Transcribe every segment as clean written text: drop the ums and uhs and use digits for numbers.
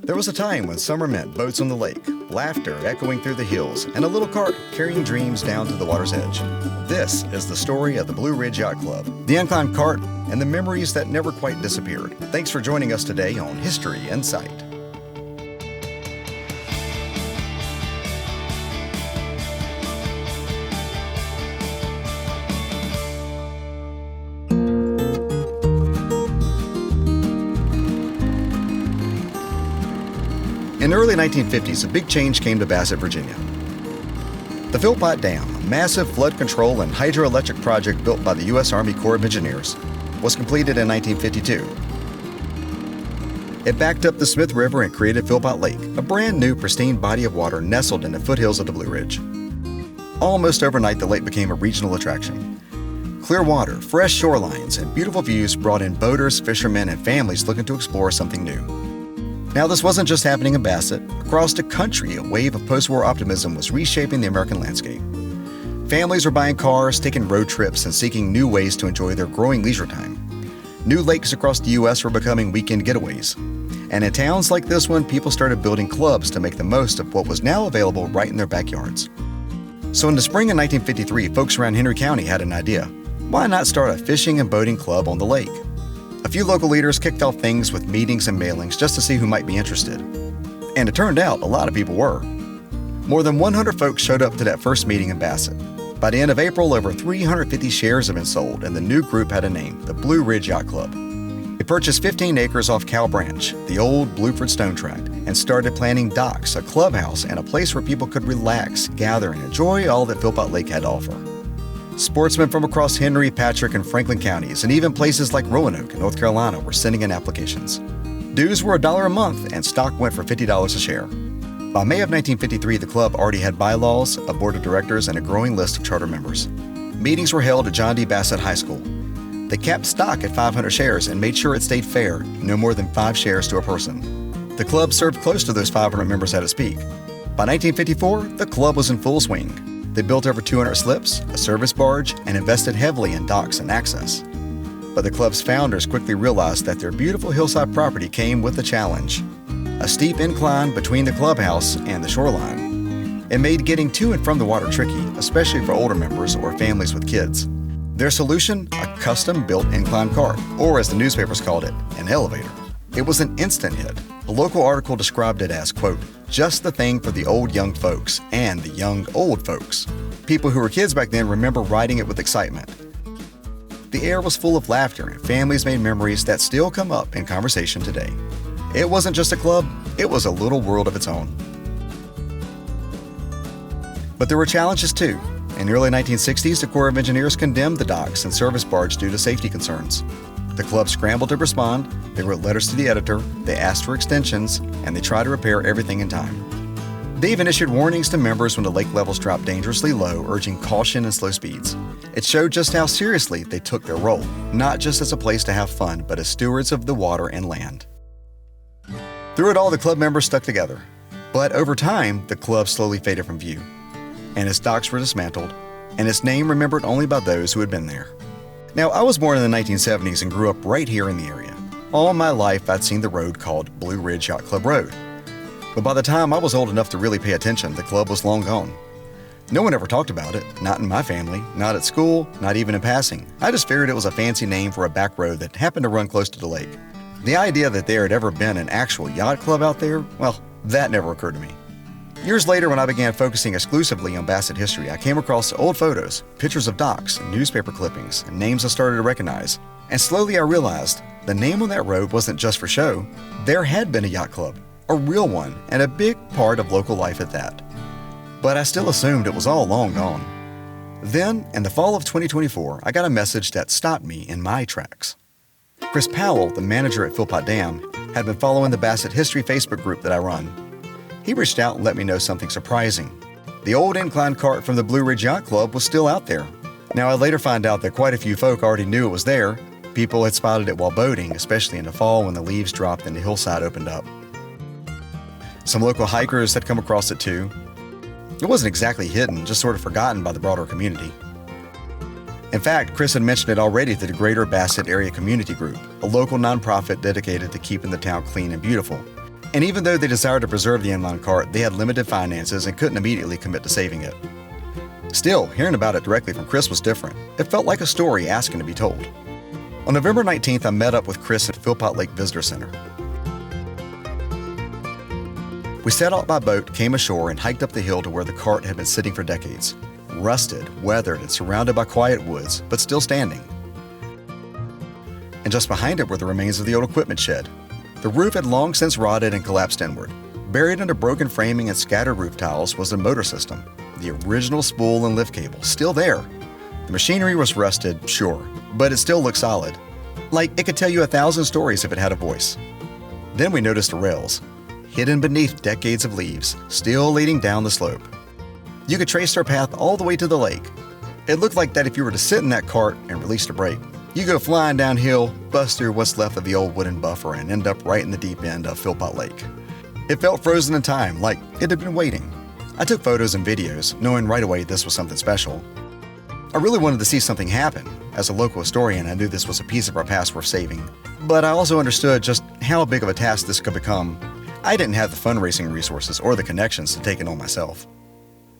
There was a time when summer meant boats on the lake, laughter echoing through the hills, and a little cart carrying dreams down to the water's edge. This is the story of the Blue Ridge Yacht Club, the Incline cart, and the memories that never quite disappeared. Thanks for joining us today on History in Sight. In the early 1950s, a big change came to Basset, Virginia. The Philpott Dam, a massive flood control and hydroelectric project built by the U.S. Army Corps of Engineers, was completed in 1952. It backed up the Smith River and created Philpott Lake, a brand new, pristine body of water nestled in the foothills of the Blue Ridge. Almost overnight, the lake became a regional attraction. Clear water, fresh shorelines, and beautiful views brought in boaters, fishermen, and families looking to explore something new. Now, this wasn't just happening in Basset. Across the country, a wave of post-war optimism was reshaping the American landscape. Families were buying cars, taking road trips, and seeking new ways to enjoy their growing leisure time. New lakes across the U.S. were becoming weekend getaways. And in towns like this one, people started building clubs to make the most of what was now available right in their backyards. So in the spring of 1953, folks around Henry County had an idea. Why not start a fishing and boating club on the lake? A few local leaders kicked off things with meetings and mailings just to see who might be interested. And it turned out a lot of people were. More than 100 folks showed up to that first meeting in Basset. By the end of April, over 350 shares had been sold, and the new group had a name, the Blue Ridge Yacht Club. It purchased 15 acres off Cow Branch, the old Bluford Stone Tract, and started planning docks, a clubhouse, and a place where people could relax, gather, and enjoy all that Philpott Lake had to offer. Sportsmen from across Henry, Patrick, and Franklin counties, and even places like Roanoke, North Carolina, were sending in applications. Dues were $1 a month, and stock went for $50 a share. By May of 1953, the club already had bylaws, a board of directors, and a growing list of charter members. Meetings were held at John D. Basset High School. They capped stock at 500 shares and made sure it stayed fair, no more than 5 shares to a person. The club served close to those 500 members at its peak. By 1954, the club was in full swing. They built over 200 slips, a service barge, and invested heavily in docks and access. But the club's founders quickly realized that their beautiful hillside property came with a challenge: a steep incline between the clubhouse and the shoreline. It made getting to and from the water tricky, especially for older members or families with kids. Their solution? A custom-built incline cart, or as the newspapers called it, an elevator. It was an instant hit. A local article described it as, quote, just the thing for the old young folks and the young old folks. People who were kids back then remember riding it with excitement. The air was full of laughter, and families made memories that still come up in conversation today. It wasn't just a club, it was a little world of its own. But there were challenges too. In the early 1960s, the Corps of Engineers condemned the docks and service barge due to safety concerns. The club scrambled to respond. They wrote letters to the editor, they asked for extensions, and they tried to repair everything in time. They even issued warnings to members when the lake levels dropped dangerously low, urging caution and slow speeds. It showed just how seriously they took their role, not just as a place to have fun, but as stewards of the water and land. Through it all, the club members stuck together. But over time, the club slowly faded from view, and its docks were dismantled, and its name remembered only by those who had been there. Now, I was born in the 1970s and grew up right here in the area. All my life, I'd seen the road called Blue Ridge Yacht Club Road. But by the time I was old enough to really pay attention, the club was long gone. No one ever talked about it, not in my family, not at school, not even in passing. I just figured it was a fancy name for a back road that happened to run close to the lake. The idea that there had ever been an actual yacht club out there, well, that never occurred to me. Years later, when I began focusing exclusively on Basset history, I came across old photos, pictures of docks, and newspaper clippings, and names I started to recognize. And slowly I realized the name on that road wasn't just for show. There had been a yacht club, a real one, and a big part of local life at that. But I still assumed it was all long gone. Then, in the fall of 2024, I got a message that stopped me in my tracks. Chris Powell, the manager at Philpott Dam, had been following the Basset History Facebook group that I run. He reached out and let me know something surprising. The old incline cart from the Blue Ridge Yacht Club was still out there. Now, I later found out that quite a few folk already knew it was there. People had spotted it while boating, especially in the fall when the leaves dropped and the hillside opened up. Some local hikers had come across it too. It wasn't exactly hidden, just sort of forgotten by the broader community. In fact, Chris had mentioned it already to the Greater Basset Area Community Group, a local nonprofit dedicated to keeping the town clean and beautiful. And even though they desired to preserve the inline cart, they had limited finances and couldn't immediately commit to saving it. Still, hearing about it directly from Chris was different. It felt like a story asking to be told. On November 19th, I met up with Chris at Philpott Lake Visitor Center. We set out by boat, came ashore, and hiked up the hill to where the cart had been sitting for decades. Rusted, weathered, and surrounded by quiet woods, but still standing. And just behind it were the remains of the old equipment shed. The roof had long since rotted and collapsed inward. Buried under broken framing and scattered roof tiles was the motor system, the original spool and lift cable, still there. The machinery was rusted, sure, but it still looked solid. Like it could tell you 1,000 stories if it had a voice. Then we noticed the rails, hidden beneath decades of leaves, still leading down the slope. You could trace their path all the way to the lake. It looked like that if you were to sit in that cart and release the brake, you go flying downhill, bust through what's left of the old wooden buffer, and end up right in the deep end of Philpott Lake. It felt frozen in time, like it had been waiting. I took photos and videos, knowing right away this was something special. I really wanted to see something happen. As a local historian, I knew this was a piece of our past worth saving. But I also understood just how big of a task this could become. I didn't have the fundraising resources or the connections to take it on myself.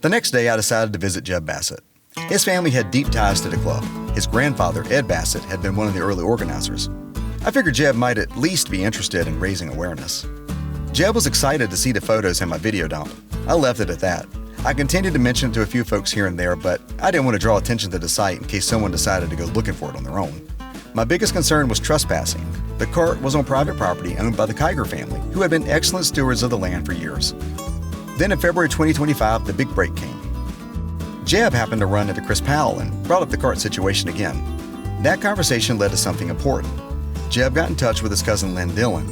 The next day, I decided to visit Jeb Basset. His family had deep ties to the club. His grandfather, Ed Basset, had been one of the early organizers. I figured Jeb might at least be interested in raising awareness. Jeb was excited to see the photos in my video dump. I left it at that. I continued to mention it to a few folks here and there, but I didn't want to draw attention to the site in case someone decided to go looking for it on their own. My biggest concern was trespassing. The cart was on private property owned by the Kiger family, who had been excellent stewards of the land for years. Then in February 2025, the big break came. Jeb happened to run into Chris Powell and brought up the cart situation again. That conversation led to something important. Jeb got in touch with his cousin Lynn Dillon,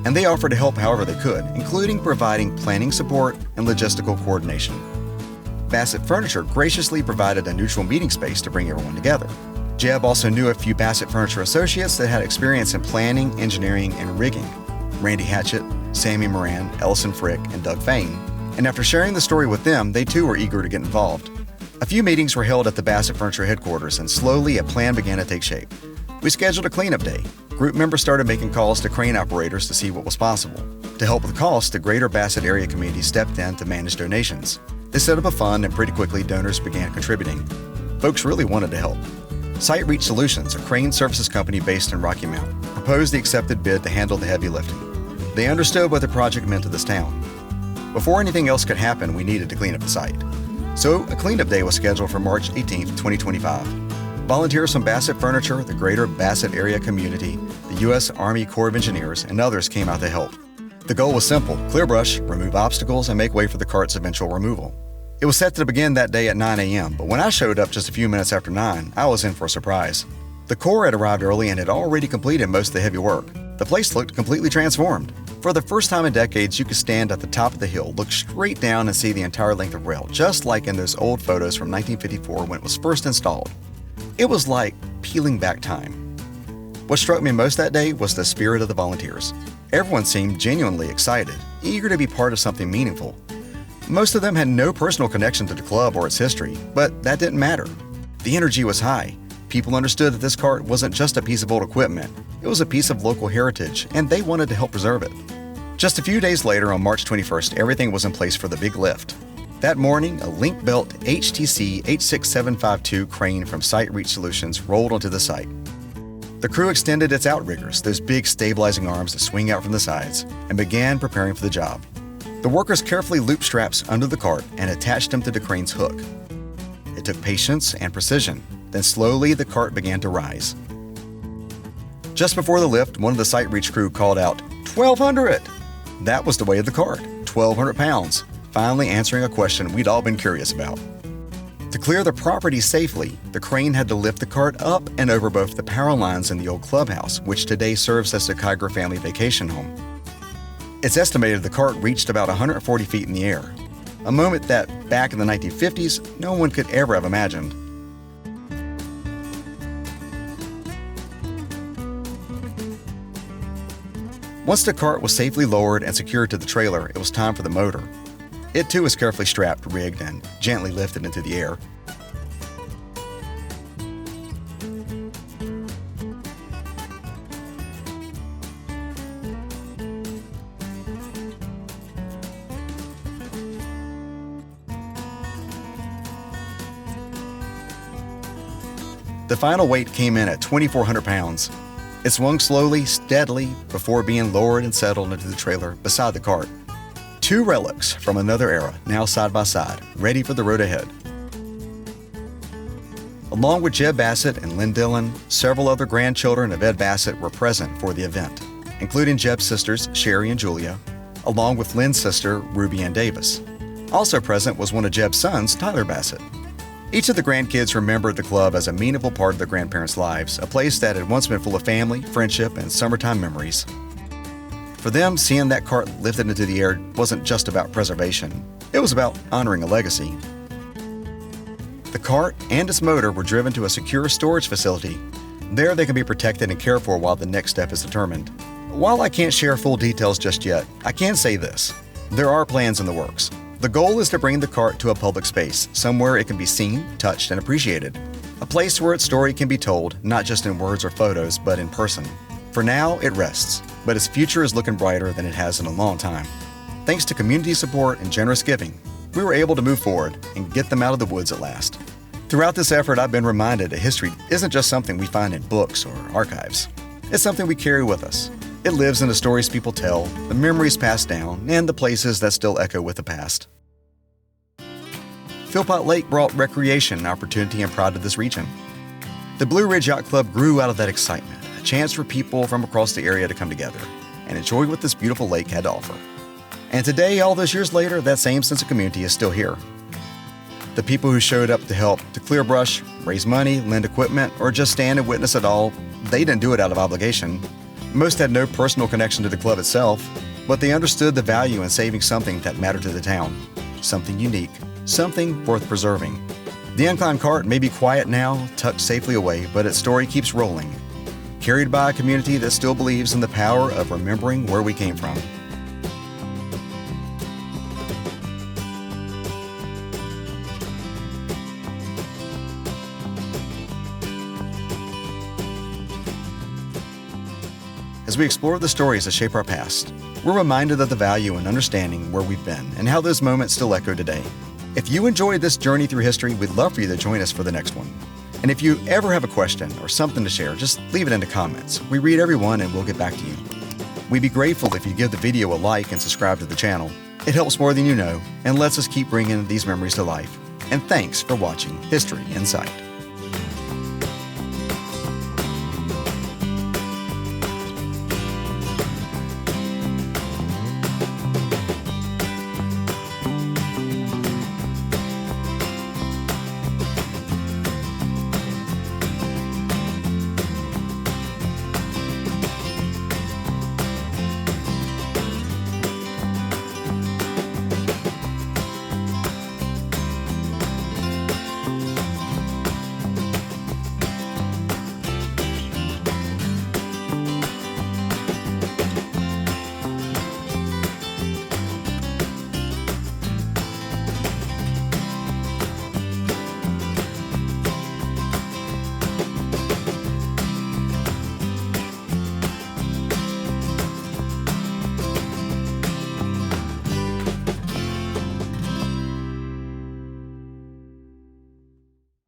and they offered to help however they could, including providing planning support and logistical coordination. Basset Furniture graciously provided a neutral meeting space to bring everyone together. Jeb also knew a few Basset Furniture associates that had experience in planning, engineering, and rigging. Randy Hatchett, Sammy Moran, Ellison Frick, and Doug Fain. And after sharing the story with them, they too were eager to get involved. A few meetings were held at the Basset Furniture headquarters, and slowly a plan began to take shape. We scheduled a cleanup day. Group members started making calls to crane operators to see what was possible. To help with costs, the Greater Basset Area Community stepped in to manage donations. They set up a fund, and pretty quickly donors began contributing. Folks really wanted to help. Site Reach Solutions, a crane services company based in Rocky Mount, proposed the accepted bid to handle the heavy lifting. They understood what the project meant to this town. Before anything else could happen, we needed to clean up the site. So a cleanup day was scheduled for March 18, 2025. Volunteers from Basset Furniture, the Greater Basset Area Community, the U.S. Army Corps of Engineers, and others came out to help. The goal was simple: clear brush, remove obstacles, and make way for the cart's eventual removal. It was set to begin that day at 9 a.m., but when I showed up just a few minutes after 9, I was in for a surprise. The Corps had arrived early and had already completed most of the heavy work. The place looked completely transformed. For the first time in decades, you could stand at the top of the hill, look straight down, and see the entire length of rail, just like in those old photos from 1954 when it was first installed. It was like peeling back time. What struck me most that day was the spirit of the volunteers. Everyone seemed genuinely excited, eager to be part of something meaningful. Most of them had no personal connection to the club or its history, but that didn't matter. The energy was high. People understood that this cart wasn't just a piece of old equipment, it was a piece of local heritage, and they wanted to help preserve it. Just a few days later, on March 21st, everything was in place for the big lift. That morning, a link-belt HTC 86752 crane from Site Reach Solutions rolled onto the site. The crew extended its outriggers, those big stabilizing arms that swing out from the sides, and began preparing for the job. The workers carefully looped straps under the cart and attached them to the crane's hook. It took patience and precision. Then slowly the cart began to rise. Just before the lift, one of the Site Reach crew called out, 1,200! That was the weight of the cart, 1,200 pounds, finally answering a question we'd all been curious about. To clear the property safely, the crane had to lift the cart up and over both the power lines and the old clubhouse, which today serves as the Kiger family vacation home. It's estimated the cart reached about 140 feet in the air, a moment that, back in the 1950s, no one could ever have imagined. Once the cart was safely lowered and secured to the trailer, it was time for the motor. It too was carefully strapped, rigged, and gently lifted into the air. The final weight came in at 2,400 pounds. It swung slowly, steadily, before being lowered and settled into the trailer beside the cart. Two relics from another era, now side by side, ready for the road ahead. Along with Jeb Basset and Lynn Dillon, several other grandchildren of Ed Basset were present for the event, including Jeb's sisters, Sherry and Julia, along with Lynn's sister, Ruby Ann Davis. Also present was one of Jeb's sons, Tyler Basset. Each of the grandkids remembered the club as a meaningful part of their grandparents' lives, a place that had once been full of family, friendship, and summertime memories. For them, seeing that cart lifted into the air wasn't just about preservation. It was about honoring a legacy. The cart and its motor were driven to a secure storage facility. There they can be protected and cared for while the next step is determined. While I can't share full details just yet, I can say this. There are plans in the works. The goal is to bring the cart to a public space, somewhere it can be seen, touched, and appreciated. A place where its story can be told, not just in words or photos, but in person. For now, it rests, but its future is looking brighter than it has in a long time. Thanks to community support and generous giving, we were able to move forward and get them out of the woods at last. Throughout this effort, I've been reminded that history isn't just something we find in books or archives. It's something we carry with us. It lives in the stories people tell, the memories passed down, and the places that still echo with the past. Philpott Lake brought recreation, opportunity, and pride to this region. The Blue Ridge Yacht Club grew out of that excitement, a chance for people from across the area to come together and enjoy what this beautiful lake had to offer. And today, all those years later, that same sense of community is still here. The people who showed up to help to clear brush, raise money, lend equipment, or just stand and witness it all, they didn't do it out of obligation. Most had no personal connection to the club itself, but they understood the value in saving something that mattered to the town, something unique, something worth preserving. The Incline cart may be quiet now, tucked safely away, but its story keeps rolling, carried by a community that still believes in the power of remembering where we came from. As we explore the stories that shape our past, we're reminded of the value in understanding where we've been and how those moments still echo today. If you enjoyed this journey through history, we'd love for you to join us for the next one. And if you ever have a question or something to share, just leave it in the comments. We read every one and we'll get back to you. We'd be grateful if you give the video a like and subscribe to the channel. It helps more than you know and lets us keep bringing these memories to life. And thanks for watching History in Sight.